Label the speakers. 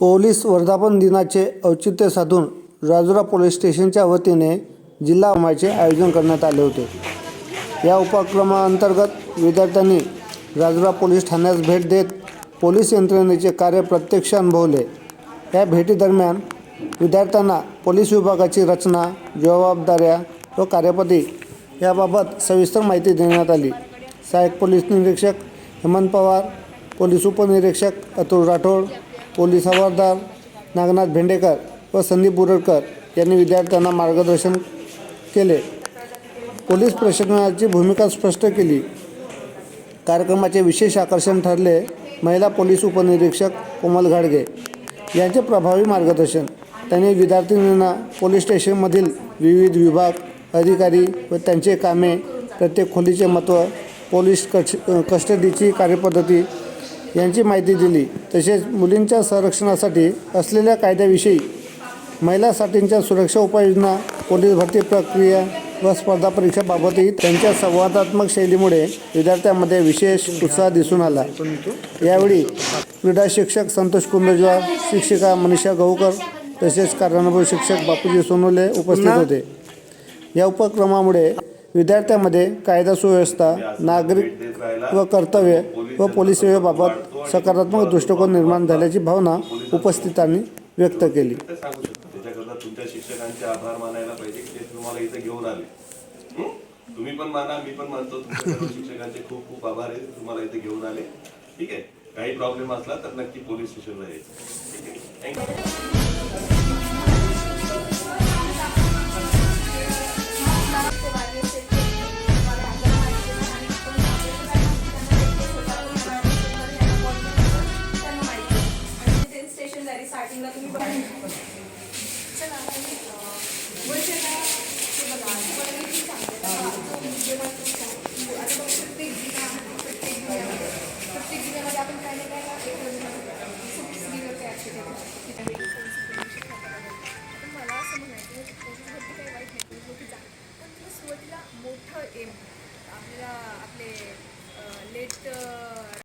Speaker 1: Police वर्धापन दिनाचे औचित्य साधून राजुरा पोलीस स्टेशनच्या वतीने जिल्हा समाचे आयोजन करण्यात आले होते। या उपक्रमाअंतर्गत विद्यार्थ्यांनी राजुरा पोलीस ठाण्यास भेट देत पोलीस यंत्रणेचे कार्य प्रत्यक्ष अनुभवले। या भेटीदरम्यान विद्यार्थ्यांना पोलीस विभागाची रचना, जबाबदाऱ्या व कार्यपद्धती याबाबत सविस्तर माहिती देण्यात आली। सहाय्यक पोलीस निरीक्षक हेमंत पवार, पोलीस उपनिरीक्षक अतुल राठोड, पोलीस हवालदार नागनाथ भेंडेकर व संदीप बुरडकर यांनी विद्यार्थ्यांना मार्गदर्शन केले। पोलीस प्रशासनाची भूमिका स्पष्ट केली। कार्यक्रमाचे विशेष आकर्षण ठरले महिला पोलीस उपनिरीक्षक कोमल घाडगे यांचे प्रभावी मार्गदर्शन। त्यांनी विद्यार्थिनींना पोलीस स्टेशनमधील विविध विभाग, अधिकारी व त्यांचे कामे, प्रत्येक खोलीचे महत्त्व, पोलीस कस्टडीची कार्यपद्धती यांची माहिती दिली। तसेच मुलींच्या संरक्षणासाठी असलेल्या कायद्याविषयी, महिलांसाठीच्या सुरक्षा उपाययोजना, पोलीस भरती प्रक्रिया व स्पर्धा परीक्षाबाबतही त्यांच्या संवादात्मक शैलीमुळे विद्यार्थ्यांमध्ये विशेष उत्साह दिसून आला। यावेळी क्रीडा शिक्षक संतोष कुंदजवार, शिक्षिका मनीषा गौकर तसेच कार्यानुभवी शिक्षक बापूजी सोनोले उपस्थित होते। या उपक्रमामुळे विद्यार्थ्यांमध्ये कायदा सुव्यवस्था, नागरिक व कर्तव्य व पोलीस सेवेबाबत सकारात्मक दृष्टिकोन निर्माण झाल्याची भावना उपस्थितांनी व्यक्त केली।
Speaker 2: त्याच्याकरता तुमच्या शिक्षकांचे आभार मानायला पाहिजे की ते तुम्हाला इथे घेऊन आले। तुम्ही पण माना, मी पण मानतो, तुमच्या सर्व शिक्षकांचे खूप खूप आभार आहे, तुम्हाला इथे घेऊन आले। ठीक आहे, काही प्रॉब्लेम असला तर नक्की पोलीस स्टेशनला यायचं। ठीक आहे, थँक्यू।
Speaker 3: स्टेशनरी स्टार्टिंगला तुम्ही